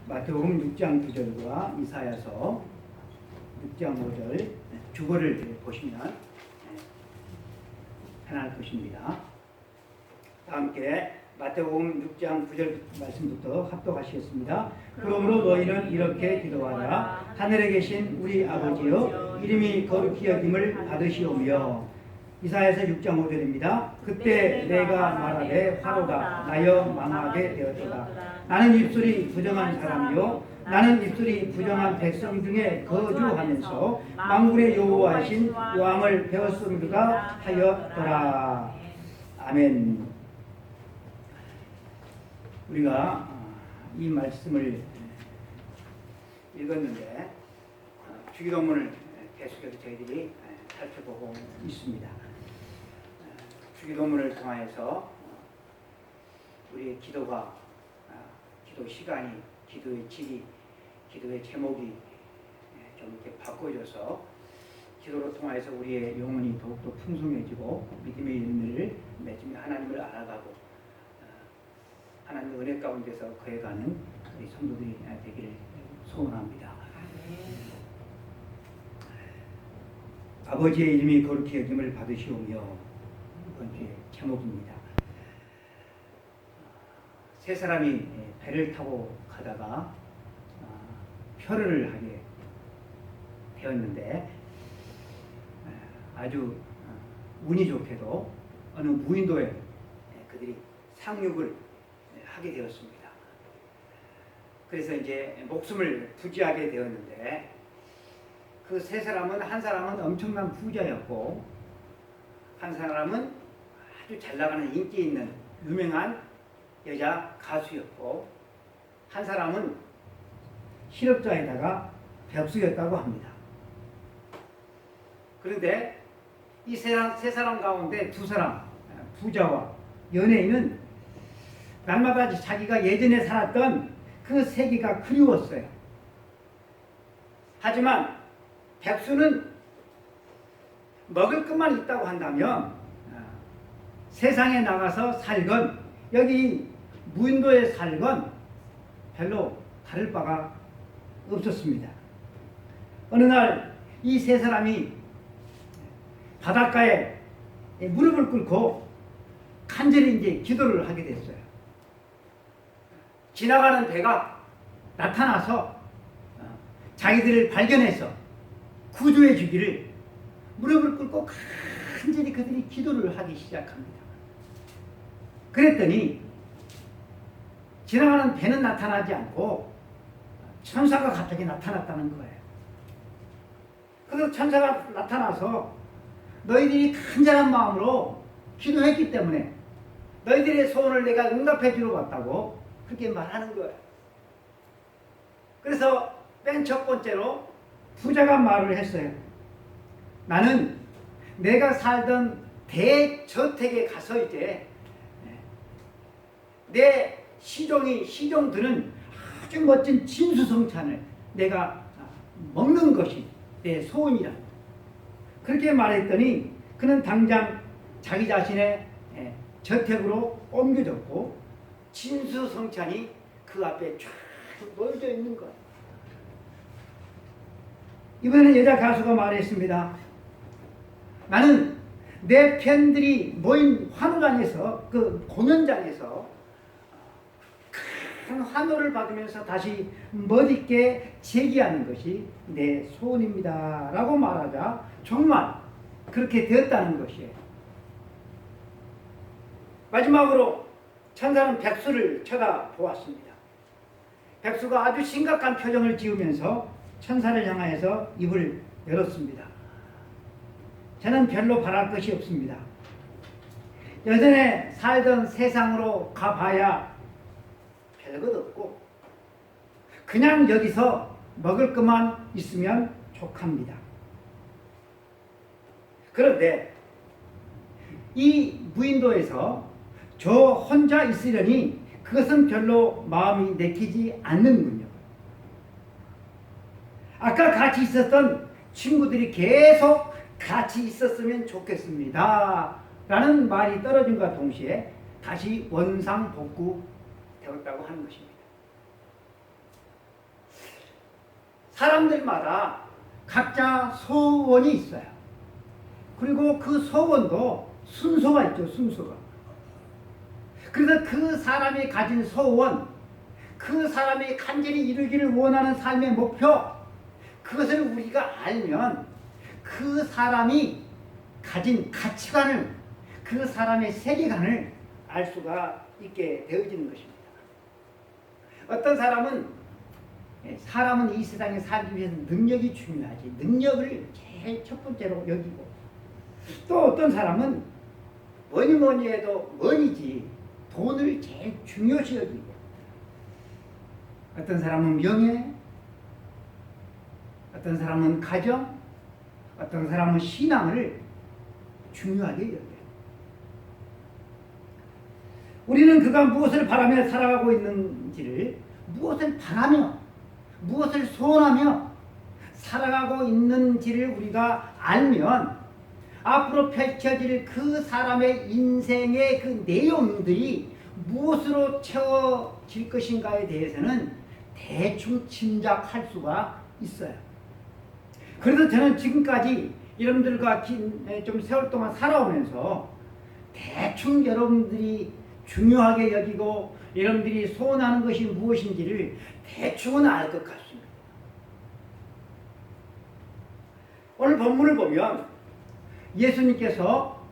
마태복음 6장 9절과 이사야서 6장 5절 주거를 보시면 편할 것입니다. 다 함께 마태복음 6장 9절 말씀부터 합독하시겠습니다. 그러므로 너희는 이렇게 기도하라. 하늘에 계신 우리 아버지여, 이름이 거룩히 여김을 받으시오며. 이사야서 6장 5절입니다. 그때 내가 말하되 화로가 나여 망하게 되었도다. 나는 입술이 부정한 사람이요, 나는 입술이 부정한 백성 중에 거주하면서 만군의 여호와이신 왕을 배웠음이가 하였더라. 아멘. 우리가 이 말씀을 읽었는데 주기도문을 계속해서 저희들이 살펴보고 있습니다. 주기도문을 통해서 우리의 기도가, 기도 시간이, 기도의 질이, 기도의 제목이 좀 이렇게 바꿔져서 기도로 통해서 우리의 영혼이 더욱더 풍성해지고 믿음의 열매를 맺으며 하나님을 알아가고 하나님의 은혜 가운데서 거해가는 우리 성도들이 되기를 소원합니다. 아버지의 이름이 거룩히 여김을 받으시오며, 이번 주의 제목입니다. 세 사람이 배를 타고 가다가 표를 하게 되었는데 아주 운이 좋게도 어느 무인도에 그들이 상륙을 하게 되었습니다. 그래서 이제 목숨을 부지하게 되었는데 그 세 사람은, 한 사람은 엄청난 부자였고 한 사람은 아주 잘 나가는 인기 있는 유명한 여자 가수였고 한 사람은 실업자에다가 벽수였다고 합니다. 그런데 이 세 사람 가운데 두 사람, 부자와 연예인은 날마다 자기가 예전에 살았던 그 세계가 그리웠어요. 하지만 백수는 먹을 것만 있다고 한다면 세상에 나가서 살건 여기 무인도에 살건 별로 다를 바가 없었습니다. 어느 날 이 세 사람이 바닷가에 무릎을 꿇고 간절히 이제 기도를 하게 됐어요. 지나가는 배가 나타나서 자기들을 발견해서 구조해 주기를 무릎을 꿇고 간절히 그들이 기도를 하기 시작합니다. 그랬더니 지나가는 배는 나타나지 않고 천사가 갑자기 나타났다는 거예요. 그래서 천사가 나타나서 너희들이 간절한 마음으로 기도했기 때문에 너희들의 소원을 내가 응답해 주러 왔다고 그렇게 말하는 거예요. 그래서 맨 첫 번째로 부자가 말을 했어요. 나는 내가 살던 대저택에 가서 이제 내 시종들은 아주 멋진 진수성찬을 내가 먹는 것이 내 소원이라. 그렇게 말했더니 그는 당장 자기 자신의 저택으로 옮겨졌고 진수성찬이 그 앞에 쫙 놓여져 있는 거예요. 이번에는 여자 가수가 말했습니다. 나는 내 팬들이 모인 환호장에서, 그 공연장에서 큰 환호를 받으면서 다시 멋있게 재기하는 것이 내 소원입니다 라고 말하자 정말 그렇게 되었다는 것이에요. 마지막으로 천사는 백수를 쳐다보았습니다. 백수가 아주 심각한 표정을 지으면서 천사를 향하여서 입을 열었습니다. 저는 별로 바랄 것이 없습니다. 예전에 살던 세상으로 가봐야 별것 없고 그냥 여기서 먹을 것만 있으면 족합니다. 그런데 이 무인도에서 저 혼자 있으려니 그것은 별로 마음이 내키지 않는군요. 아까 같이 있었던 친구들이 계속 같이 있었으면 좋겠습니다 라는 말이 떨어진과 동시에 다시 원상복구 되었다고 하는 것입니다. 사람들마다 각자 소원이 있어요. 그리고 그 소원도 순서가 있죠, 순서가. 그래서 그 사람이 가진 소원, 그 사람이 간절히 이루기를 원하는 삶의 목표, 그것을 우리가 알면 그 사람이 가진 가치관을, 그 사람의 세계관을 알 수가 있게 되어지는 것입니다. 어떤 사람은 이 세상에 살기 위해서 능력이 중요하지, 능력을 제일 첫 번째로 여기고, 또 어떤 사람은 뭐니 해도 머니지, 돈을 제일 중요시 여기고, 어떤 사람은 명예, 어떤 사람은 가정, 어떤 사람은 신앙을 중요하게 여겨요. 우리는 그가 무엇을 바라며 살아가고 있는지를, 무엇을 바라며 무엇을 소원하며 살아가고 있는지를 우리가 알면 앞으로 펼쳐질 그 사람의 인생의 그 내용들이 무엇으로 채워질 것인가에 대해서는 대충 짐작할 수가 있어요. 그래서 저는 지금까지 여러분들과 좀 세월 동안 살아오면서 대충 여러분들이 중요하게 여기고 여러분들이 소원하는 것이 무엇인지를 대충은 알 것 같습니다. 오늘 본문을 보면 예수님께서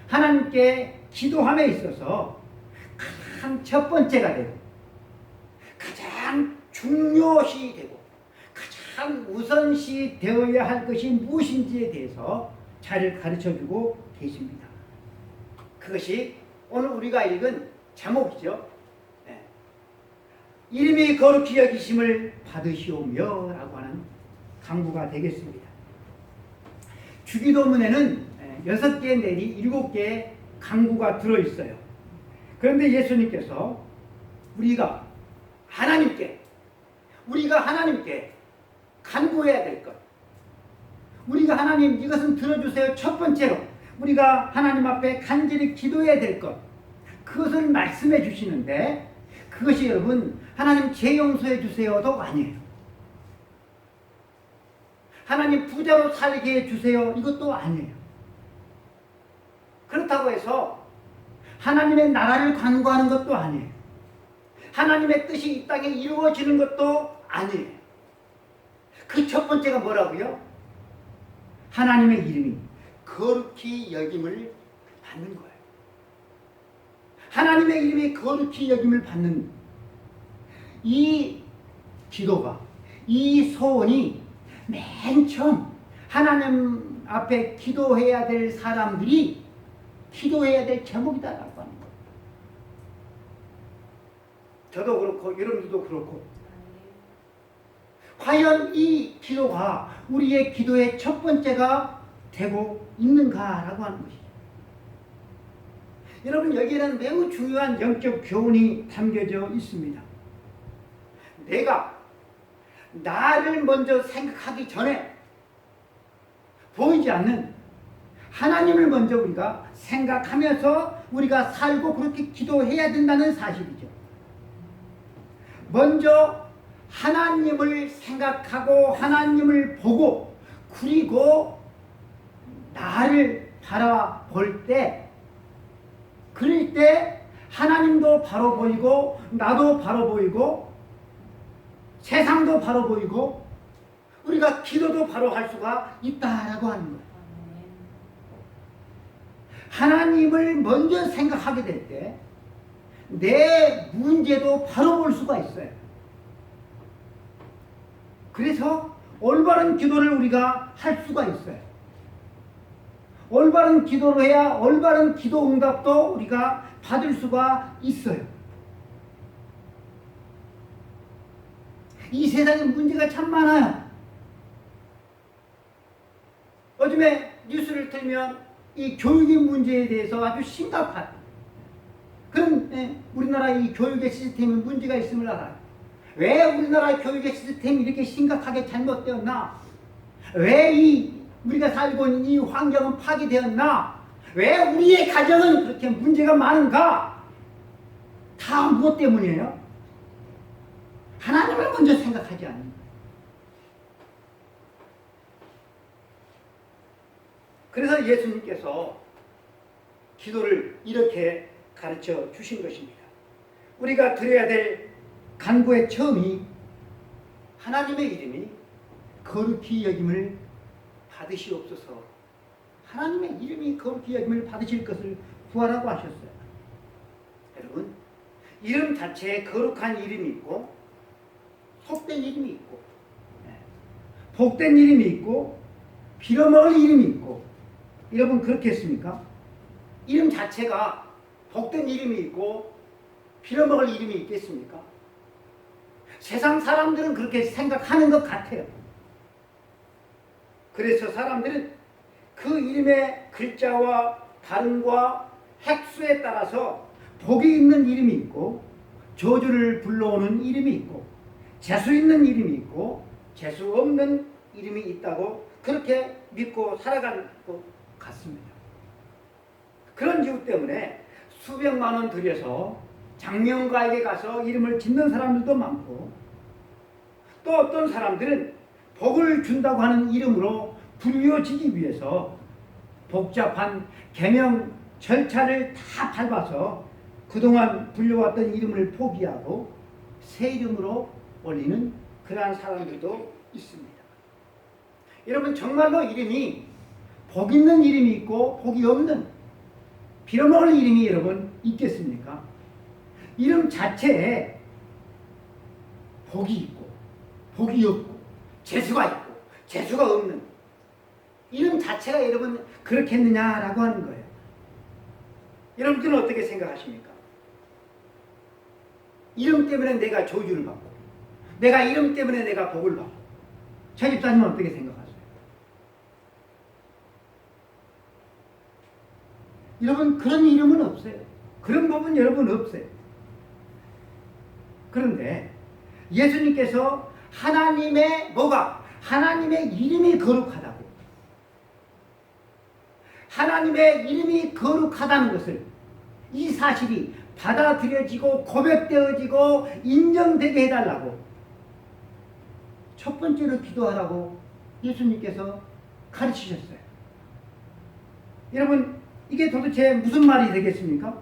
하나님께 기도함에 있어서 가장 첫 번째가 되고 가장 중요시 되고 가장 우선시 되어야 할 것이 무엇인지에 대해서 잘 가르쳐주고 계십니다. 그것이 오늘 우리가 읽은 제목이죠. 이름이 거룩히 여기심을 받으시오며 라고 하는 강구가 되겠습니다. 주기도문에는 6개 내지 7개의 강구가 들어있어요. 그런데 예수님께서 우리가 하나님께 간구해야 될 것, 우리가 하나님 이것은 들어주세요. 첫 번째로 우리가 하나님 앞에 간절히 기도해야 될 것, 그것을 말씀해 주시는데 그것이 여러분 하나님 죄 용서해 주세요도 아니에요. 하나님 부자로 살게 해주세요 이것도 아니에요. 그렇다고 해서 하나님의 나라를 간구하는 것도 아니에요. 하나님의 뜻이 이 땅에 이루어지는 것도 아니에요. 그 첫 번째가 뭐라고요? 하나님의 이름이 거룩히 여김을 받는 거예요. 하나님의 이름이 거룩히 여김을 받는 이 기도가, 이 소원이 맨 처음 하나님 앞에 기도해야 될 사람들이 기도해야 될 제목이다라고 하는 거예요. 저도 그렇고 여러분들도 그렇고, 과연 이 기도가 우리의 기도의 첫 번째가 되고 있는가라고 하는 것이죠. 여러분, 여기에는 매우 중요한 영적 교훈이 담겨져 있습니다. 내가 나를 먼저 생각하기 전에 보이지 않는 하나님을 먼저 우리가 생각하면서 우리가 살고 그렇게 기도해야 된다는 사실이죠. 먼저 하나님을 생각하고 하나님을 보고 그리고 나를 바라볼 때, 그럴 때 하나님도 바로 보이고 나도 바로 보이고 세상도 바로 보이고 우리가 기도도 바로 할 수가 있다라고 하는 거예요. 하나님을 먼저 생각하게 될 때 내 문제도 바로 볼 수가 있어요. 그래서 올바른 기도를 우리가 할 수가 있어요. 올바른 기도를 해야 올바른 기도 응답도 우리가 받을 수가 있어요. 이 세상에 문제가 참 많아요. 요즘에 뉴스를 틀면 이 교육의 문제에 대해서 아주 심각한 그런 우리나라 이 교육의 시스템에 문제가 있음을 알아요. 왜 우리나라 교육의 시스템이 이렇게 심각하게 잘못되었나? 왜 우리가 살고 있는 이 환경은 파괴되었나? 왜 우리의 가정은 그렇게 문제가 많은가? 다 무엇 때문이에요? 하나님을 먼저 생각하지 않는 거예요. 그래서 예수님께서 기도를 이렇게 가르쳐 주신 것입니다. 우리가 드려야 될 간구의 처음이 하나님의 이름이 거룩히 여김을 받으시옵소서. 하나님의 이름이 거룩히 여김을 받으실 것을 구하라고 하셨어요. 여러분, 이름 자체에 거룩한 이름이 있고 속된 이름이 있고 복된 이름이 있고 빌어먹을 이름이 있고, 여러분 그렇겠습니까? 이름 자체가 복된 이름이 있고 빌어먹을 이름이 있겠습니까? 세상 사람들은 그렇게 생각하는 것 같아요. 그래서 사람들은 그 이름의 글자와 발음과 획수에 따라서 복이 있는 이름이 있고 저주를 불러오는 이름이 있고 재수 있는 이름이 있고 재수 없는 이름이 있다고 그렇게 믿고 살아가는 것 같습니다. 그런 이유 때문에 수백만 원 들여서 장명가에게 가서 이름을 짓는 사람들도 많고, 또 어떤 사람들은 복을 준다고 하는 이름으로 불려지기 위해서 복잡한 계명 절차를 다 밟아서 그동안 불려왔던 이름을 포기하고 새 이름으로 올리는 그러한 사람들도 있습니다. 여러분, 정말로 이름이 복 있는 이름이 있고 복이 없는 빌어먹을 이름이 여러분 있겠습니까? 이름 자체에 복이 있고 복이 없고 재수가 있고 재수가 없는 이름 자체가 여러분 그렇겠느냐라고 하는 거예요. 여러분들은 어떻게 생각하십니까? 이름 때문에 내가 저주를 받고 내가 이름 때문에 내가 복을 받고, 저 집사님은 어떻게 생각하세요? 여러분, 그런 이름은 없어요. 그런 법은 여러분 없어요. 그런데 예수님께서 하나님의 뭐가? 하나님의 이름이 거룩하다고, 하나님의 이름이 거룩하다는 것을, 이 사실이 받아들여지고 고백되어지고 인정되게 해달라고 첫 번째로 기도하라고 예수님께서 가르치셨어요. 여러분, 이게 도대체 무슨 말이 되겠습니까?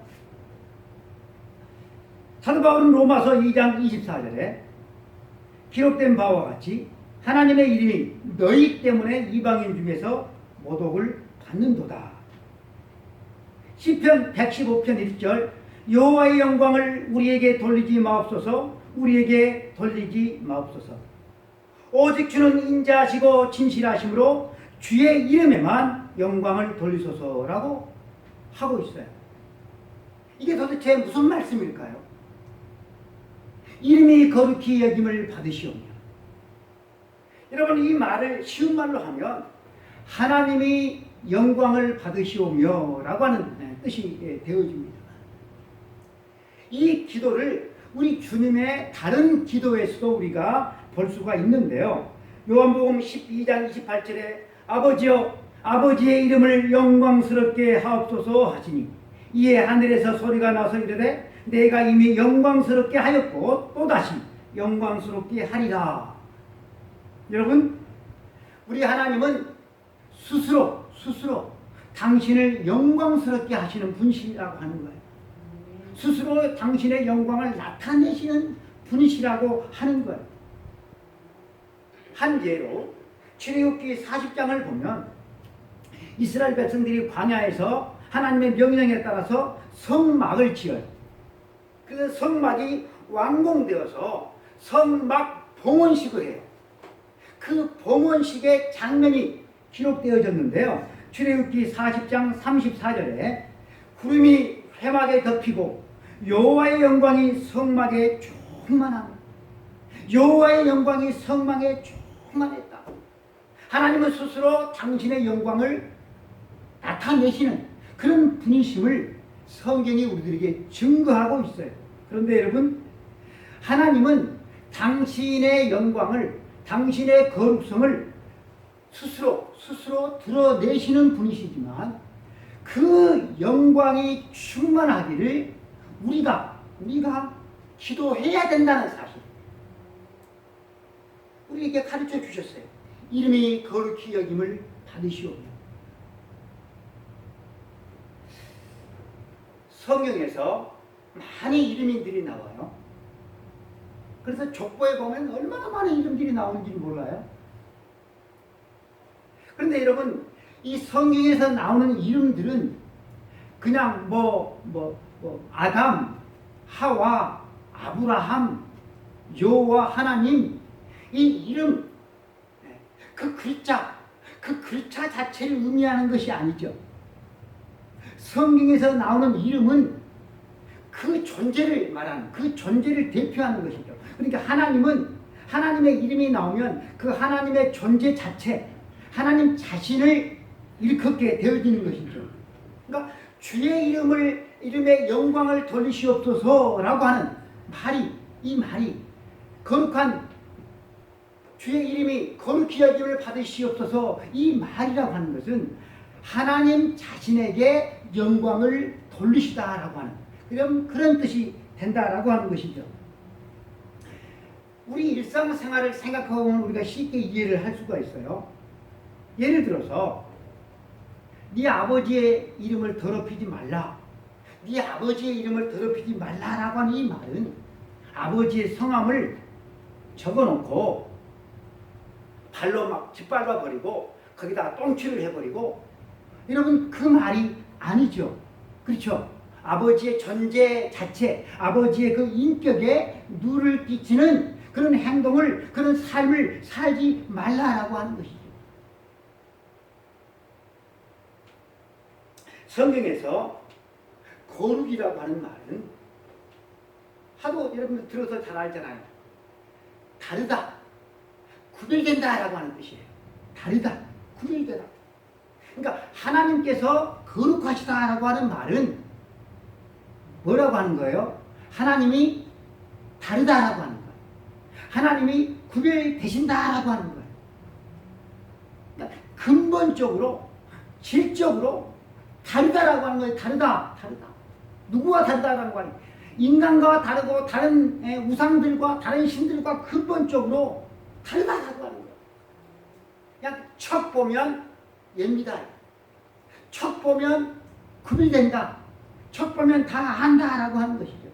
사도 바울은 로마서 2장 24절에 기록된 바와 같이 하나님의 이름이 너희 때문에 이방인 중에서 모독을 받는도다. 시편 115편 1절 여호와의 영광을 우리에게 돌리지 마옵소서, 우리에게 돌리지 마옵소서. 오직 주는 인자하시고 진실하심으로 주의 이름에만 영광을 돌리소서라고 하고 있어요. 이게 도대체 무슨 말씀일까요? 이름이 거룩히 여김을 받으시오며. 여러분, 이 말을 쉬운 말로 하면 하나님이 영광을 받으시오며 라고 하는 뜻이 되어집니다. 이 기도를 우리 주님의 다른 기도에서도 우리가 볼 수가 있는데요. 요한복음 12장 28절에 아버지여 아버지의 이름을 영광스럽게 하옵소서 하시니 이에 하늘에서 소리가 나서 이르되 내가 이미 영광스럽게 하였고 또다시 영광스럽게 하리라. 여러분, 우리 하나님은 스스로 당신을 영광스럽게 하시는 분이시라고 하는 거예요. 스스로 당신의 영광을 나타내시는 분이시라고 하는 거예요. 한 예로 출애굽기 40장을 보면 이스라엘 백성들이 광야에서 하나님의 명령에 따라서 성막을 지어요. 그 성막이 완공되어서 성막 봉헌식을 해요. 그 봉헌식의 장면이 기록되어졌는데요. 출애굽기 40장 34절에 구름이 회막에 덮이고 여호와의 영광이 성막에 충만함. 여호와의 영광이 성막에 충만했다. 하나님은 스스로 당신의 영광을 나타내시는 그런 분이심을 성경이 우리들에게 증거하고 있어요. 그런데 여러분, 하나님은 당신의 영광을, 당신의 거룩성을 스스로 드러내시는 분이시지만 그 영광이 충만하기를 우리가 기도해야 된다는 사실, 우리에게 가르쳐 주셨어요. 이름이 거룩히 여김을 받으시오며. 성경에서 많이 이름들이 나와요. 그래서 족보에 보면 얼마나 많은 이름들이 나오는지 몰라요. 그런데 여러분, 이 성경에서 나오는 이름들은 그냥 아담, 하와, 아브라함, 여호와 하나님, 이 이름, 그 글자 자체를 의미하는 것이 아니죠. 성경에서 나오는 이름은 그 존재를 말하는, 그 존재를 대표하는 것이죠. 그러니까 하나님은, 하나님의 이름이 나오면 그 하나님의 존재 자체, 하나님 자신을 일컫게 되어지는 것이죠. 그러니까 주의 이름의 영광을 돌리시옵소서라고 하는 말이, 이 말이 거룩한 주의 이름이 거룩히 여김을 받으시옵소서, 이 말이라고 하는 것은 하나님 자신에게 영광을 돌리시다라고 하는 그런 뜻이 된다라고 하는 것이죠. 우리 일상생활을 생각하면 우리가 쉽게 이해를 할 수가 있어요. 예를 들어서 네 아버지의 이름을 더럽히지 말라, 네 아버지의 이름을 더럽히지 말라라고 하는 이 말은 아버지의 성함을 적어놓고 발로 막 짓밟아 버리고 거기다가 똥칠을 해버리고, 여러분 그 말이 아니죠. 그렇죠? 아버지의 존재 자체, 아버지의 그 인격에 누를 끼치는 그런 행동을, 그런 삶을 살지 말라라고 하는 것이죠. 성경에서 거룩이라고 하는 말은 하도 여러분들 들어서 잘 알잖아요. 다르다, 구별된다라고 하는 뜻이에요. 다르다, 구별되다. 그러니까 하나님께서 거룩하시다라고 하는 말은 뭐라고 하는 거예요? 하나님이 다르다라고 하는 거예요. 하나님이 구별되신다라고 하는 거예요. 그러니까 근본적으로, 질적으로 다르다라고 하는 거예요. 다르다. 누구와 다르다라고 하는 거예요. 인간과 다르고 다른 우상들과 다른 신들과 근본적으로 다르다라고 하는 거예요. 그냥 척 보면 얘입니다. 척 보면 구별된다. 척 보면 다 안다라고 하는 것이죠.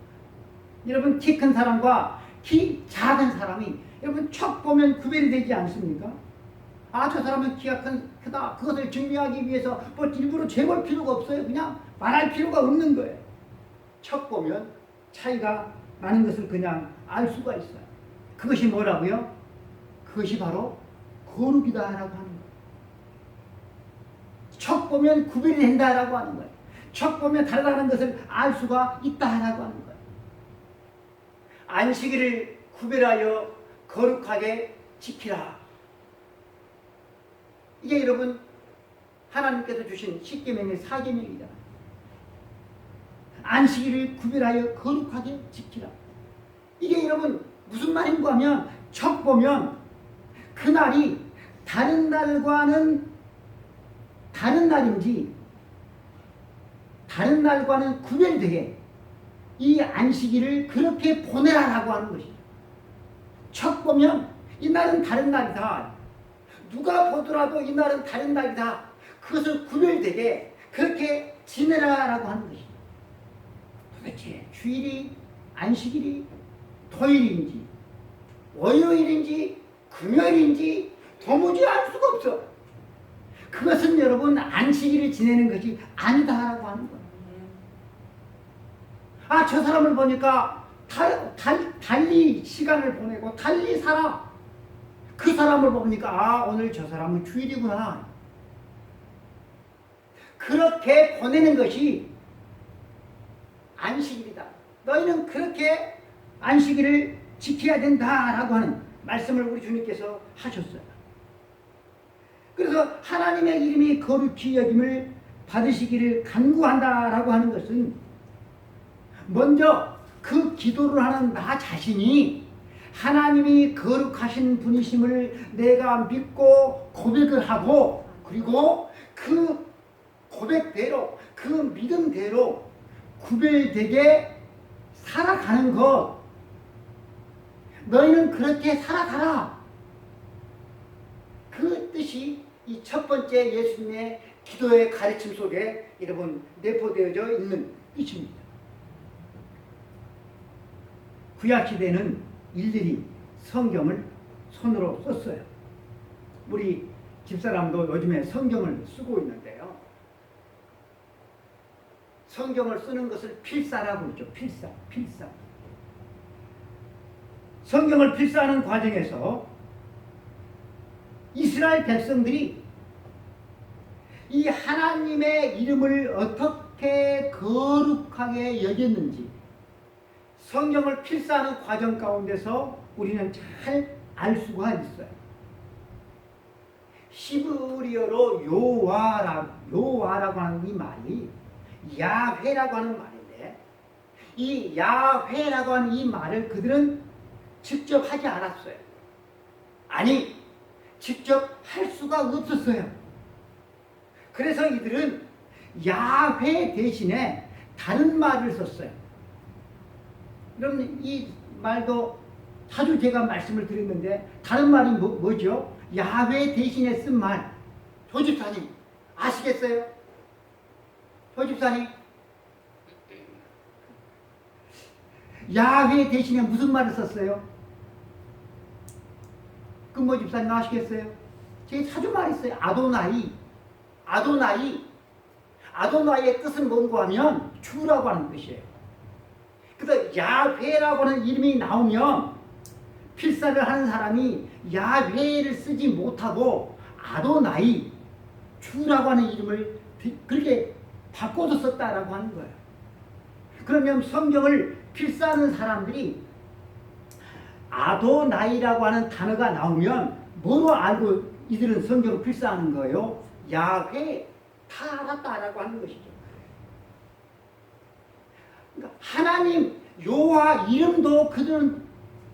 여러분 키 큰 사람과 키 작은 사람이 여러분 척 보면 구별이 되지 않습니까? 아, 저 사람은 키가 크다. 그것을 증명하기 위해서 뭐 일부러 재볼 필요가 없어요. 그냥 말할 필요가 없는 거예요. 척 보면 차이가 나는 것을 그냥 알 수가 있어요. 그것이 뭐라고요? 그것이 바로 거룩이다라고 하는 거예요. 척 보면 구별이 된다라고 하는 거예요. 척 보면 다르다는 것을 알 수가 있다라고 하는 거예요. 안식일을 구별하여 거룩하게 지키라. 이게 여러분 하나님께서 주신 십계명의 4계명이다. 안식일을 구별하여 거룩하게 지키라. 이게 여러분 무슨 말인가 하면 척 보면 그날이 다른 날과는 다른 날인지 다른 날과는 구별되게 이 안식일을 그렇게 보내라라고 하는 것이죠. 척 보면 이날은 다른 날이다. 누가 보더라도 이날은 다른 날이다. 그것을 구별되게 그렇게 지내라라고 하는 것이죠. 도대체 주일이 안식일이 토요일인지 월요일인지 금요일인지 도무지 알 수가 없어. 그것은 여러분 안식일을 지내는 것이 아니다라고 하는 거예요. 아, 저 사람을 보니까 달리 시간을 보내고 달리 살아. 그 사람을 보니까 아, 오늘 저 사람은 주일이구나. 그렇게 보내는 것이 안식일이다. 너희는 그렇게 안식일을 지켜야 된다라고 하는 말씀을 우리 주님께서 하셨어요. 그래서 하나님의 이름이 거룩히 여김을 받으시기를 간구한다라고 하는 것은 먼저 그 기도를 하는 나 자신이 하나님이 거룩하신 분이심을 내가 믿고 고백을 하고, 그리고 그 고백대로 그 믿음대로 구별되게 살아가는 것, 너희는 그렇게 살아가라. 그 뜻이 이 첫 번째 예수님의 기도의 가르침 속에 여러분 내포되어져 있는 뜻입니다. 구약시대는 일일이 성경을 손으로 썼어요. 우리 집사람도 요즘에 성경을 쓰고 있는데요. 성경을 쓰는 것을 필사라고 있죠. 필사. 성경을 필사하는 과정에서 이스라엘 백성들이 이 하나님의 이름을 어떻게 거룩하게 여겼는지 성경을 필사하는 과정 가운데서 우리는 잘 알 수가 있어요. 히브리어로 요와라고 하는 이 말이 야훼라고 하는 말인데, 이 야훼라고 하는 이 말을 그들은 직접 하지 않았어요. 아니, 직접 할 수가 없었어요. 그래서 이들은 야훼 대신에 다른 말을 썼어요. 그럼 이 말도 자주 제가 말씀을 드렸는데, 다른 말이 뭐죠? 야훼 대신에 쓴 말. 조집사님 아시겠어요? 조집사님, 야훼 대신에 무슨 말을 썼어요? 금모 집사님 아시겠어요? 제 자주 말했어요. 아도나이의 뜻은 뭔가 하면 주라고 하는 뜻이에요. 그래서 야훼라고 하는 이름이 나오면 필사를 하는 사람이 야훼를 쓰지 못하고 아도나이, 주라고 하는 이름을 그렇게 바꿔서 썼다라고 하는 거예요. 그러면 성경을 필사하는 사람들이 아도나이라고 하는 단어가 나오면 뭐로 알고 이들은 성경을 필사하는 거예요? 야훼, 다 알았다라고 하는 것이죠. 그러니까 하나님 여호와 이름도 그들은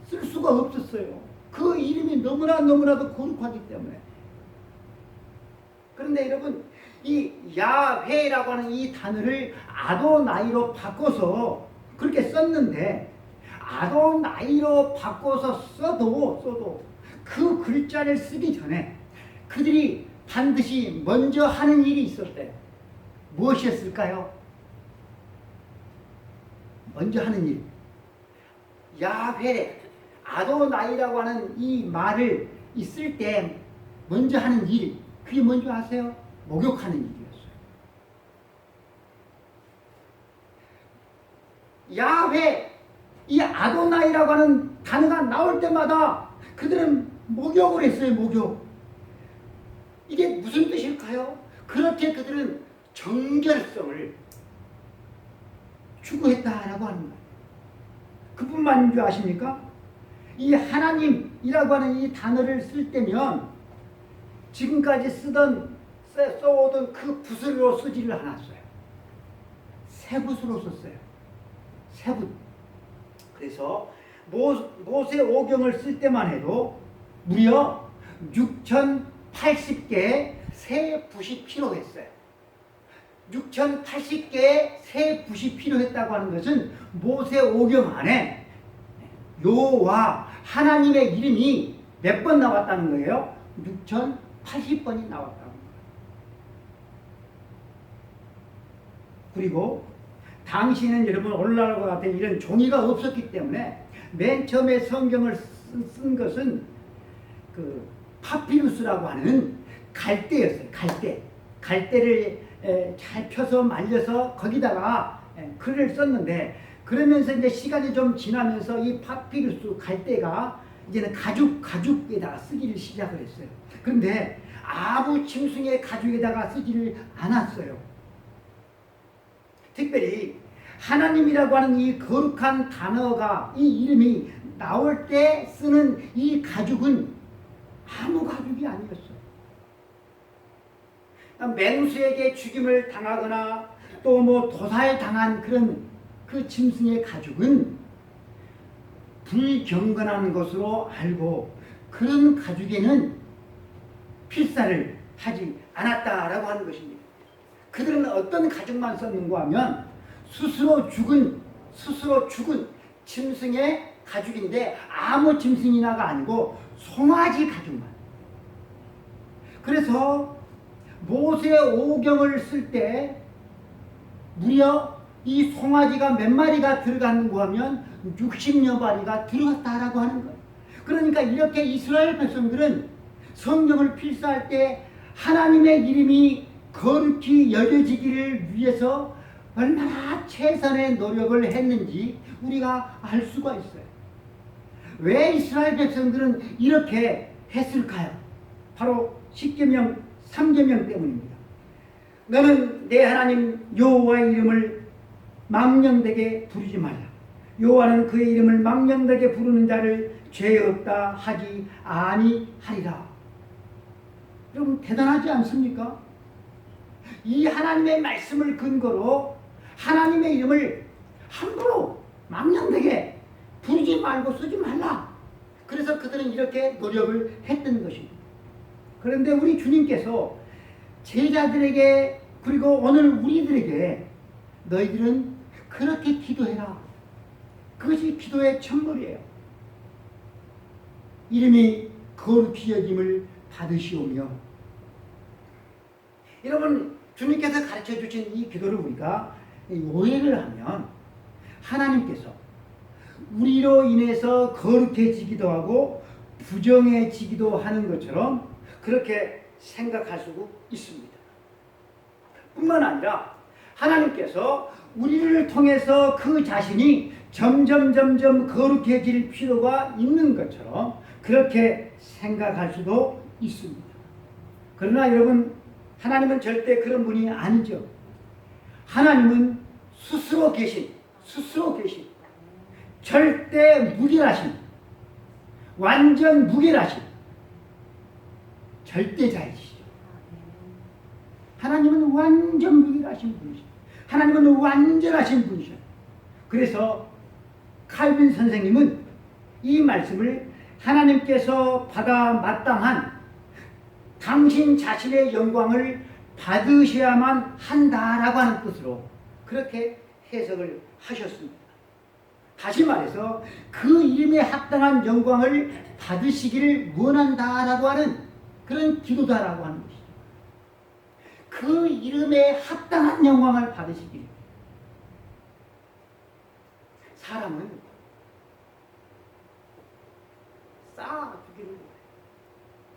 쓸 수가 없었어요. 그 이름이 너무나도 거룩하기 때문에. 그런데 여러분, 이 야훼라고 하는 이 단어를 아도나이로 바꿔서 그렇게 썼는데, 아도나이로 바꿔서 써도 그 글자를 쓰기 전에 그들이 반드시 먼저 하는 일이 있었대요. 무엇이었을까요? 먼저 하는 일. 야훼, 아도나이라고 하는 이 말을 쓸 때 먼저 하는 일, 그게 뭔지 아세요? 목욕하는 일이었어요. 야훼, 이 아도나이라고 하는 단어가 나올 때마다 그들은 목욕을 했어요. 목욕. 이게 무슨 뜻일까요? 그렇게 그들은 정결성을 추구했다라고 하는 거예요. 그뿐만인 줄 아십니까? 이 하나님이라고 하는 이 단어를 쓸 때면 지금까지 써오던 그 붓으로 쓰지를 않았어요. 새붓으로 썼어요. 새붓. 그래서 모세 오경을 쓸 때만 해도 무려 6,080개의 새 붓이 필요했어요. 6,080개의 새 붓이 필요했다고 하는 것은 모세 오경 안에 여호와 하나님의 이름이 몇 번 나왔다는 거예요? 6,080번이 나왔다는 거예요. 그리고 당시에는 여러분 오늘날과 같은 이런 종이가 없었기 때문에 맨 처음에 성경을 쓴 것은 그 파피루스라고 하는 갈대였어요. 갈대를 잘 펴서 말려서 거기다가 글을 썼는데, 그러면서 이제 시간이 좀 지나면서 이 파피루스 갈대가 이제는 가죽에다가 쓰기를 시작을 했어요. 그런데 아무 짐승의 가죽에다가 쓰지를 않았어요. 특별히 하나님이라고 하는 이 거룩한 단어가, 이 이름이 나올 때 쓰는 이 가죽은 아무 가죽이 아니었어요. 맹수에게 죽임을 당하거나 또 뭐 도살당한 그런 그 짐승의 가죽은 불경건한 것으로 알고 그런 가죽에는 필사를 하지 않았다라고 하는 것입니다. 그들은 어떤 가죽만 썼는가 하면 스스로 죽은 짐승의 가죽인데 아무 짐승이나가 아니고 송아지 가죽만. 그래서 모세 오경을 쓸 때 무려 이 송아지가 몇 마리가 들어갔는고 하면 60여 마리가 들어갔다라고 하는 거예요. 그러니까 이렇게 이스라엘 백성들은 성경을 필사할 때 하나님의 이름이 거룩히 여겨지기를 위해서 얼마나 최선의 노력을 했는지 우리가 알 수가 있어요. 왜 이스라엘 백성들은 이렇게 했을까요? 바로 10계명 3계명 때문입니다. 너는 내 하나님 여호와의 이름을 망령되게 부르지 말라. 여호와는 그의 이름을 망령되게 부르는 자를 죄 없다 하지 아니하리라. 여러분 대단하지 않습니까? 이 하나님의 말씀을 근거로 하나님의 이름을 함부로 망령되게 부르지 말고 쓰지 말라. 그래서 그들은 이렇게 노력을 했던 것입니다. 그런데 우리 주님께서 제자들에게 그리고 오늘 우리들에게 너희들은 그렇게 기도해라. 그것이 기도의 첫물이에요. 이름이 거룩히 여김을 받으시오며. 여러분 주님께서 가르쳐 주신 이 기도를 우리가 오해를 하면 하나님께서 우리로 인해서 거룩해지기도 하고 부정해지기도 하는 것처럼 그렇게 생각할 수 있습니다. 뿐만 아니라 하나님께서 우리를 통해서 그 자신이 점점 거룩해질 필요가 있는 것처럼 그렇게 생각할 수도 있습니다. 그러나 여러분 하나님은 절대 그런 분이 아니죠. 하나님은 스스로 계신 절대 무결하신 완전 무결하신 절대자이시죠. 하나님은 완전 무결하신 분이시죠. 하나님은 완전하신 분이셔요. 그래서 칼빈 선생님은 이 말씀을 하나님께서 받아 마땅한 당신 자신의 영광을 받으셔야만 한다라고 하는 뜻으로 그렇게 해석을 하셨습니다. 다시 말해서 그 이름에 합당한 영광을 받으시기를 원한다라고 하는 그런 기도다라고 하는 것이죠. 그 이름에 합당한 영광을 받으시기를. 사람은 쌓아두기를 원해요.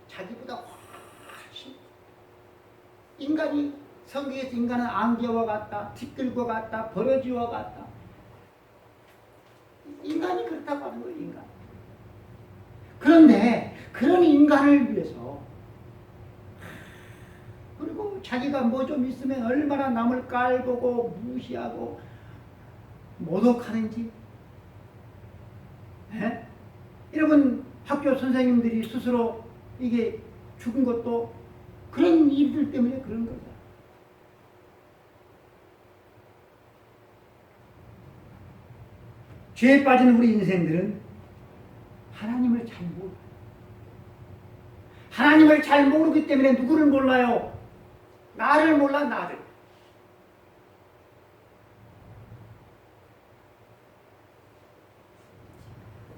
자기보다 훨씬. 인간이 성경에서 인간은 안개와 같다, 티끌과 같다, 버러지와 같다. 인간이 그렇다고 하는 거예요. 인간. 그런데 그런 인간을 위해서 그리고 자기가 뭐 좀 있으면 얼마나 남을 깔보고 무시하고 모독하는지. 네? 여러분 학교 선생님들이 스스로 이게 죽은 것도 그런 일들 때문에 그런 거죠. 죄에 빠진 우리 인생들은 하나님을 잘 모르고 하나님을 잘 모르기 때문에 누구를 몰라요? 나를 몰라. 나를.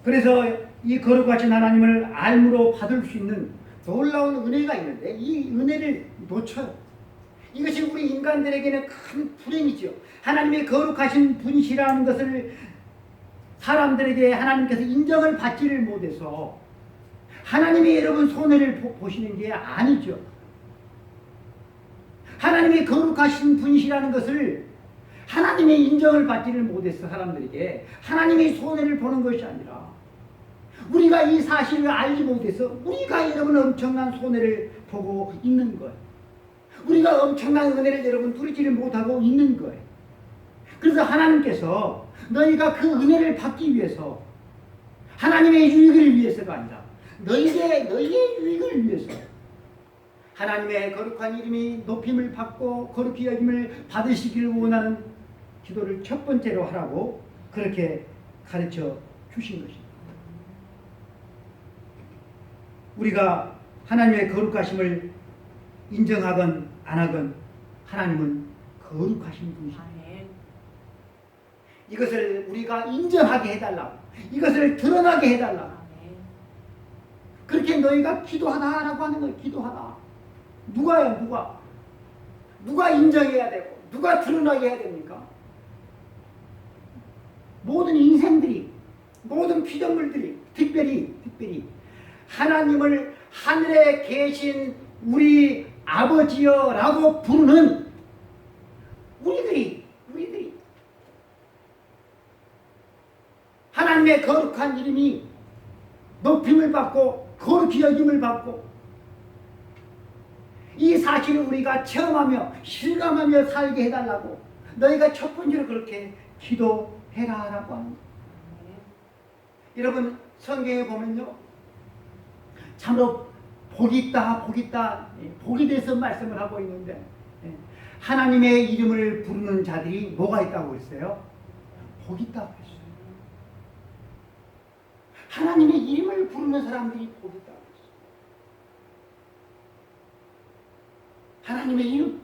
그래서 이 거룩하신 하나님을 알므로 받을 수 있는 놀라운 은혜가 있는데 이 은혜를 놓쳐요. 이것이 우리 인간들에게는 큰 불행이죠. 하나님의 거룩하신 분이시라는 것을 사람들에게 하나님께서 인정을 받지를 못해서 하나님이 여러분 손해를 보시는 게 아니죠. 하나님이 거룩하신 분이시라는 것을 하나님의 인정을 받지를 못해서 사람들에게 하나님의 손해를 보는 것이 아니라 우리가 이 사실을 알지 못해서 우리가 여러분 엄청난 손해를 보고 있는 거예요. 우리가 엄청난 은혜를 여러분 누리지를 못하고 있는 거예요. 그래서 하나님께서 너희가 그 은혜를 받기 위해서 하나님의 유익을 위해서가 아니라 너희의 유익을 위해서 하나님의 거룩한 이름이 높임을 받고 거룩히 여김을 받으시기를 원하는 기도를 첫 번째로 하라고 그렇게 가르쳐 주신 것입니다. 우리가 하나님의 거룩하심을 인정하건 안 하건 하나님은 거룩하신 분이십니다. 이것을 우리가 인정하게 해달라고, 이것을 드러나게 해달라고. 그렇게 너희가 기도하라라고 하는 거예요. 기도하라. 누가요? 누가 인정해야 되고 누가 드러나게 해야 됩니까? 모든 인생들이, 모든 피조물들이 특별히 하나님을 하늘에 계신 우리 아버지여라고 부르는 우리들이 하나님의 거룩한 이름이 높임을 받고 거룩히 여김을 받고 이 사실을 우리가 체험하며 실감하며 살게 해달라고 너희가 첫 번째로 그렇게 기도해라라고 하는 거예요. 여러분 성경에 보면요, 참으로 복이 있다 복이 대해서 말씀을 하고 있는데, 하나님의 이름을 부르는 자들이 뭐가 있다고 했어요? 복이 있다고 했어요. 하나님의 이름을 부르는 사람들이 복이 있다고 했어요. 하나님의 이름.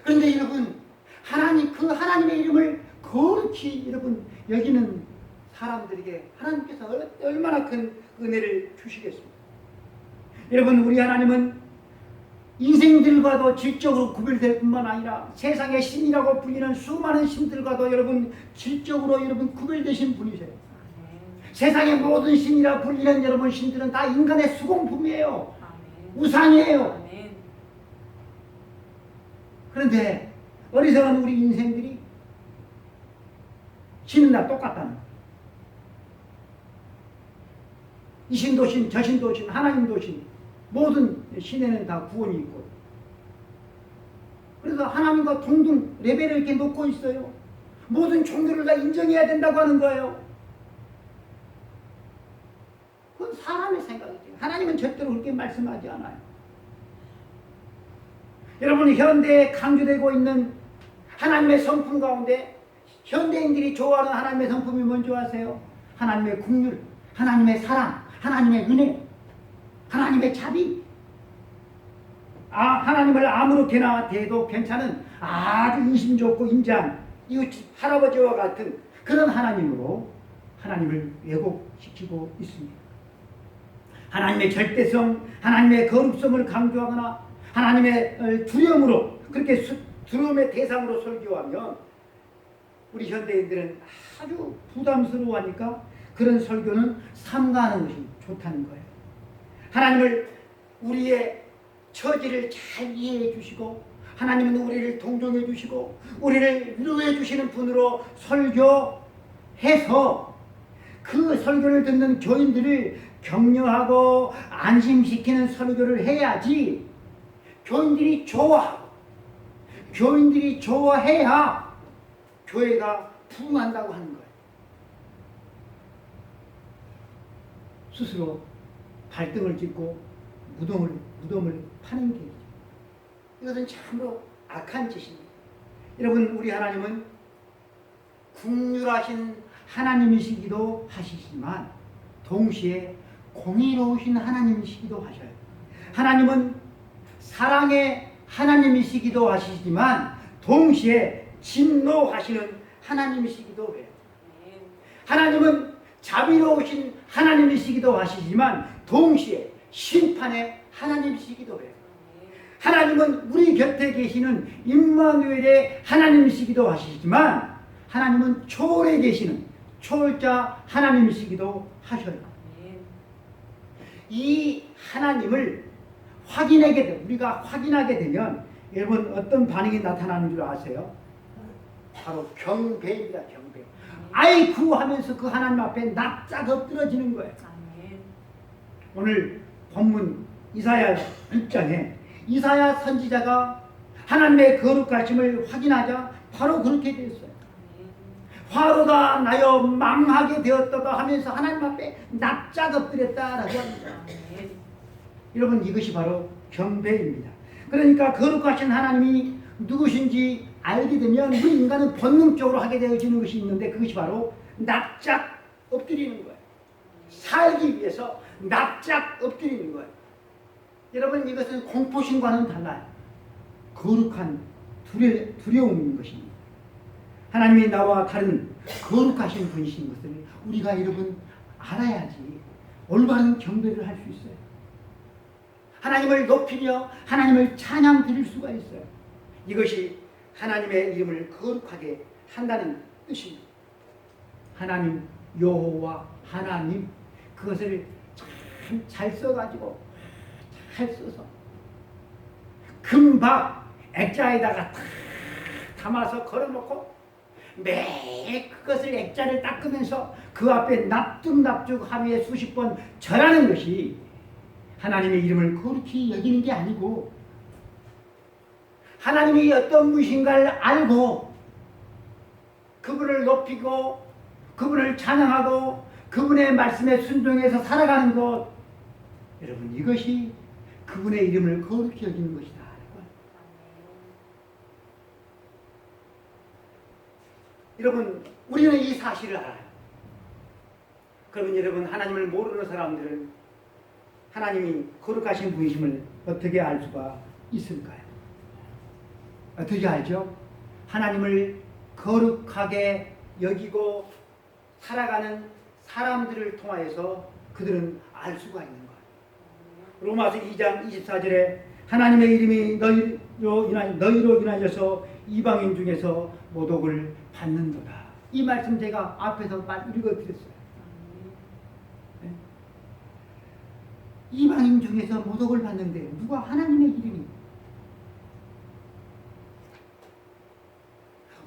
그런데 여러분, 하나님의 이름을 거룩히 여러분 여기는 사람들에게 하나님께서 얼마나 큰 은혜를 주시겠습니까? 여러분, 우리 하나님은 인생들과도 질적으로 구별될 뿐만 아니라 세상의 신이라고 불리는 수많은 신들과도 여러분 질적으로 여러분 구별되신 분이세요. 세상의 모든 신이라 불리는 여러분 신들은 다 인간의 수공품이에요. 우상이에요. 그런데 어리석은 우리 인생들이 신은 다 똑같다는 거예요. 이 신도 신, 저 신도 신, 하나님도 신, 모든 신에는 다 구원이 있고, 그래서 하나님과 동등 레벨을 이렇게 놓고 있어요. 모든 종교를 다 인정해야 된다고 하는 거예요. 그건 사람의 생각이죠. 하나님은 절대로 그렇게 말씀하지 않아요. 여러분, 현대에 강조되고 있는 하나님의 성품 가운데 현대인들이 좋아하는 하나님의 성품이 뭔지 아세요? 하나님의 긍휼, 하나님의 사랑, 하나님의 은혜, 하나님의 자비, 하나님을 아무렇게나 대해도 괜찮은 아주 인심 좋고 인자한 이웃 할아버지와 같은 그런 하나님으로 하나님을 왜곡시키고 있습니다. 하나님의 절대성, 하나님의 거룩성을 강조하거나 하나님의 두려움으로 그렇게 두려움의 대상으로 설교하면 우리 현대인들은 아주 부담스러워하니까 그런 설교는 삼가하는 것이 좋다는 거예요. 하나님을 우리의 처지를 잘 이해해 주시고 하나님은 우리를 동정해 주시고 우리를 위로해 주시는 분으로 설교해서 그 설교를 듣는 교인들을 격려하고 안심시키는 설교를 해야지, 교인들이 좋아해야 교회가 부흥한다고 하는 거예요. 스스로 발등을 찢고 무덤을 파는 길이죠. 이것은 참으로 악한 짓입니다. 여러분, 우리 하나님은 긍휼하신 하나님이시기도 하시지만 동시에 공의로우신 하나님이시기도 하셔요. 하나님은 사랑의 하나님이시기도 하시지만 동시에 진노하시는 하나님이시기도 해요. 하나님은 자비로우신 하나님이시기도 하시지만 동시에 심판의 하나님이시기도 해요. 하나님은 우리 곁에 계시는 임마누엘의 하나님이시기도 하시지만 하나님은 초월에 계시는 초월자 하나님이시기도 하셔요. 이 하나님을 우리가 확인하게 되면 여러분 어떤 반응이 나타나는 줄 아세요? 바로 경배입니다. 경배. 아이쿠 하면서 그 하나님 앞에 납작 엎드러지는 거예요. 오늘 본문 이사야 6장에 이사야 선지자가 하나님의 거룩하심을 확인하자 바로 그렇게 됐어요. 화로가 나여 망하게 되었다가 하면서 하나님 앞에 납작 엎드렸다라고 합니다. 여러분, 이것이 바로 경배입니다. 그러니까 거룩하신 하나님이 누구신지 알게 되면 우리 인간은 본능적으로 하게 되어지는 것이 있는데 그것이 바로 납작 엎드리는 거예요. 살기 위해서 납작 엎드리는 거예요. 여러분, 이것은 공포심과는 달라요. 거룩한 두려움인 것입니다. 하나님이 나와 다른 거룩하신 분이신 것을 우리가 여러분 알아야지 올바른 경배를 할 수 있어요. 하나님을 높이며 하나님을 찬양 드릴 수가 있어요. 이것이 하나님의 이름을 거룩하게 한다는 뜻입니다. 하나님, 여호와 하나님, 그것을 참 잘 써가지고 잘 써서 금박 액자에다가 탁 담아서 걸어놓고 매일 그것을 액자를 닦으면서 그 앞에 납죽납죽 하루에 수십 번 절하는 것이 하나님의 이름을 거룩히 여기는 게 아니고, 하나님이 어떤 분이신가를 알고 그분을 높이고 그분을 찬양하고 그분의 말씀에 순종해서 살아가는 것, 여러분, 이것이 그분의 이름을 거룩히 여기는 것이다. 여러분, 우리는 이 사실을 알아요. 그러면 여러분, 하나님을 모르는 사람들은 하나님이 거룩하신 분이심을 어떻게 알 수가 있을까요? 어떻게 알죠? 하나님을 거룩하게 여기고 살아가는 사람들을 통하여서 그들은 알 수가 있는 거예요. 로마서 2장 24절에 하나님의 이름이 너희로 인하여서 이방인 중에서 모독을 받는도다. 이 말씀 제가 앞에서 읽어드렸어요. 네? 이방인 중에서 모독을 받는데 누가 하나님의 이름이,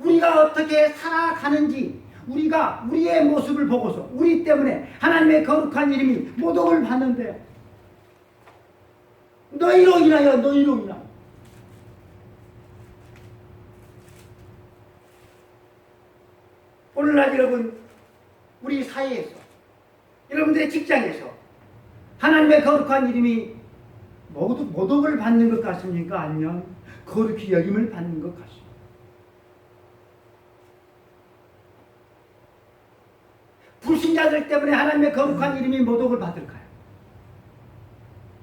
우리가 어떻게 살아가는지, 우리가 우리의 모습을 보고서 우리 때문에 하나님의 거룩한 이름이 모독을 받는데, 너희로 인하여. 오늘날 여러분, 우리 사회에서, 여러분들의 직장에서 하나님의 거룩한 이름이 모두 모독을 받는 것 같습니까? 아니면 거룩히 여김을 받는 것 같습니까? 불신자들 때문에 하나님의 거룩한 이름이 모독을 받을까요?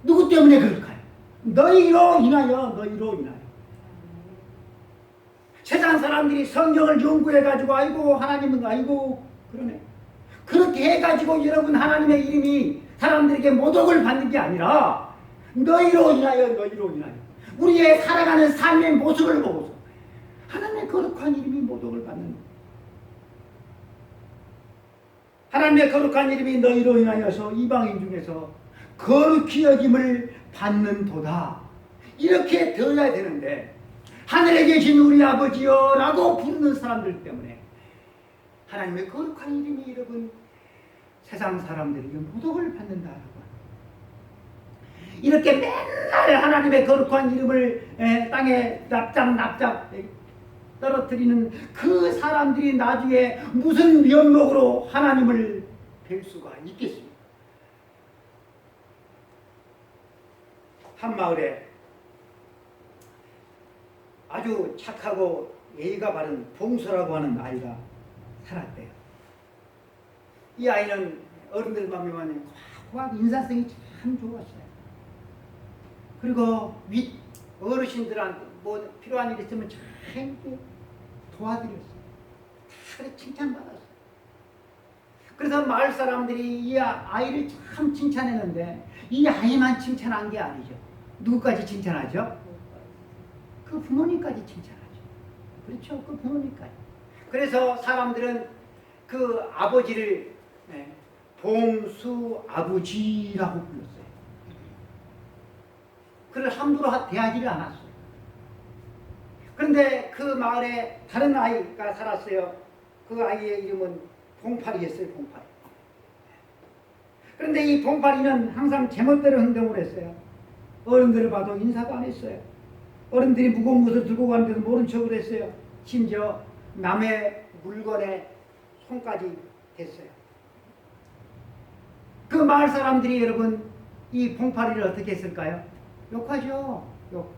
누구 때문에 그럴까요? 너희로 인하여. 세상 사람들이 성경을 연구해가지고 아이고 하나님은 아이고 그러네, 그렇게 해가지고 여러분 하나님의 이름이 사람들에게 모독을 받는 게 아니라 너희로 인하여. 우리의 살아가는 삶의 모습을 보고서 하나님의 거룩한 이름이 모독을 받는 거예요. 하나님의 거룩한 이름이 너희로 인하여서 이방인 중에서 거룩히 여김을 받는도다. 이렇게 되어야 되는데, 하늘에 계신 우리 아버지여 라고 부르는 사람들 때문에 하나님의 거룩한 이름이 여러분 세상 사람들에게 모독을 받는다라고 합니다. 이렇게 맨날 하나님의 거룩한 이름을 땅에 납작 떨어뜨리는 그 사람들이 나중에 무슨 면목으로 하나님을 뵐 수가 있겠습니까? 한 마을에 아주 착하고 예의가 바른 봉수라고 하는 아이가 살았대요. 이 아이는 어른들만 보면 인사성이 참 좋았어요. 그리고 윗 어르신들한테 뭐 필요한 일 있으면 참 도와드렸어요. 다 칭찬받았어요. 그래서 마을 사람들이 이 아이를 참 칭찬했는데, 이 아이만 칭찬한 게 아니죠. 누구까지 칭찬하죠? 그 부모님까지 칭찬하죠. 그렇죠? 그 부모님까지. 그래서 사람들은 그 아버지를 봉수 아버지라고 불렀어요. 그를 함부로 대하지를 않았어요. 그런데 그 마을에 다른 아이가 살았어요. 그 아이의 이름은 봉파리였어요. 봉파리. 그런데 이 봉파리는 항상 제멋대로 행동을 했어요. 어른들을 봐도 인사도 안 했어요. 어른들이 무거운 것을 들고 가는데도 모른 척을 했어요. 심지어 남의 물건에 손까지 댔어요. 그 마을 사람들이 여러분 이 봉파리를 어떻게 했을까요? 욕하죠. 욕하죠.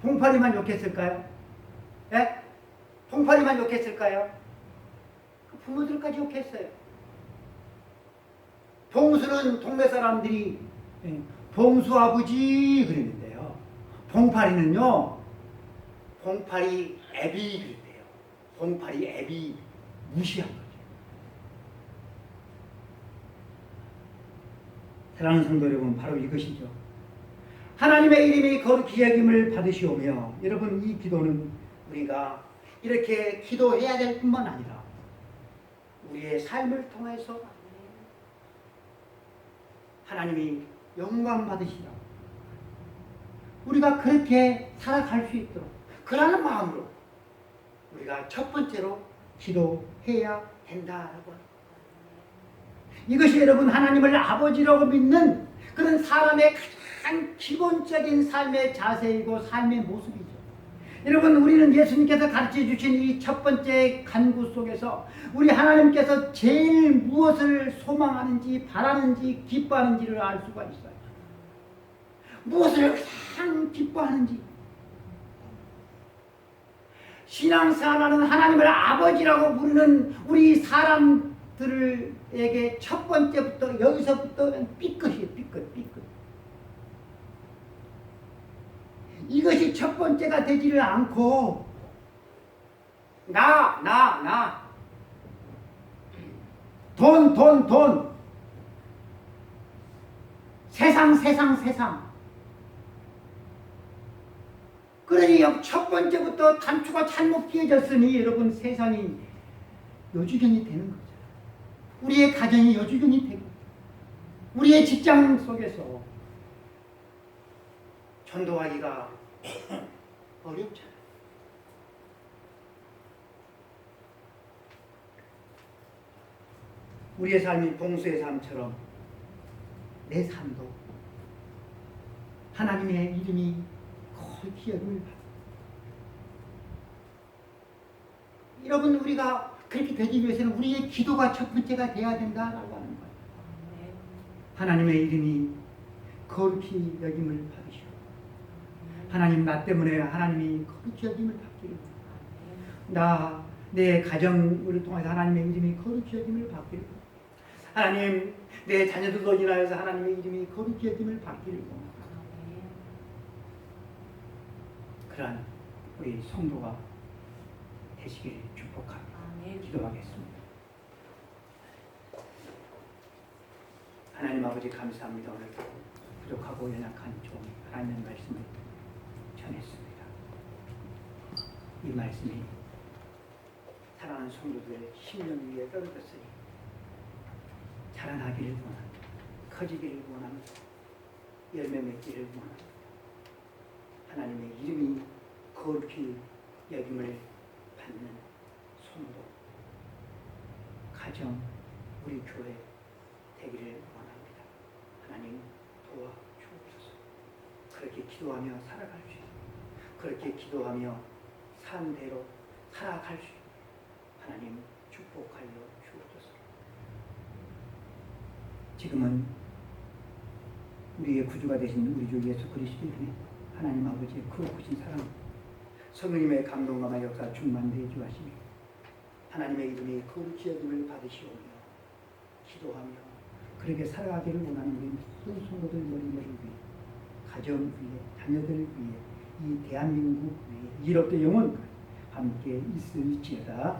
봉파리만 욕했을까요? 예? 봉파리만 욕했을까요? 그 부모들까지 욕했어요. 봉수는 동네 사람들이 봉수 아버지 그랬는데요. 봉파리는요, 봉파리 애비 그랬대요. 봉파리 애비 무시한 거죠. 사랑하는 성도 여러분, 바로 이것이죠. 하나님의 이름이 거룩히 여김을 받으시오며, 여러분 이 기도는 우리가 이렇게 기도해야 될 뿐만 아니라 우리의 삶을 통해서 하나님이 영광 받으시라고 우리가 그렇게 살아갈 수 있도록 그러한 마음으로 우리가 첫 번째로 기도해야 된다라고 합니다. 이것이 여러분 하나님을 아버지라고 믿는 그런 사람의 가장 기본적인 삶의 자세이고 삶의 모습이죠. 여러분 우리는 예수님께서 가르쳐 주신 이 첫 번째 간구 속에서 우리 하나님께서 제일 무엇을 소망하는지 바라는지 기뻐하는지를 알 수가 있어요. 무엇을 가장 기뻐하는지. 신앙생활하는 하나님을 아버지라고 부르는 우리 사람들에게 첫 번째부터 여기서부터 삐끗이에요. 삐끗. 이것이 첫 번째가 되지를 않고 나 돈 세상 그러니 첫 번째부터 단추가 잘못 끼어졌으니 여러분 세상이 여주경이 되는 거죠. 우리의 가정이 여주경이 되고 우리의 직장 속에서 전도하기가 어렵잖아요. 우리의 삶이 봉수의 삶처럼 내 삶도 하나님의 이름이 거룩히 여김을 받습니다. 여러분 우리가 그렇게 되기 위해서는 우리의 기도가 첫 번째가 돼야 된다라고 하는 거예요. 하나님의 이름이 거룩히 여김을 받으시고 하나님 나 때문에 하나님이 거룩히 여김을 받기를 내 가정을 통해서 하나님의 이름이 거룩히 여김을 받기를 하나님 내 자녀들로 인하여서 하나님의 이름이 거룩히 여김을 받기를 원합니다. 그러한 우리 성도가 되시기를 축복합니다. 기도하겠습니다. 하나님 아버지 감사합니다. 오늘 부족하고 연약한 종이 하나님의 말씀을 전했습니다. 이 말씀이 사랑하는 성도들의 심령 위에 떨어졌으니 자라나기를 원합니다. 커지기를 원합니다. 열매 맺기를 원합니다. 하나님의 이름이 거룩히 여김을 받는 성도, 가정, 우리 교회 되기를 원합니다. 하나님 도와주옵소서. 그렇게 기도하며 살아갈 수 있고 그렇게 기도하며 산 대로 살아갈 수 있고 하나님 축복하여 주옵소서. 지금은 우리의 구주가 되신 우리 주 예수 그리스도의 이름에 하나님 아버지의 크신 사랑, 성령님의 감동감화 역사 충만되어 주하시며 하나님의 이름이 거룩히 여김을 받으시오며 기도하며 그렇게 살아가기를 원하는 우리 모든 성도들 머리를 위해 가정 위에 자녀들 위해 이 대한민국 위에 이롭게 영원까지 함께 있을지어다.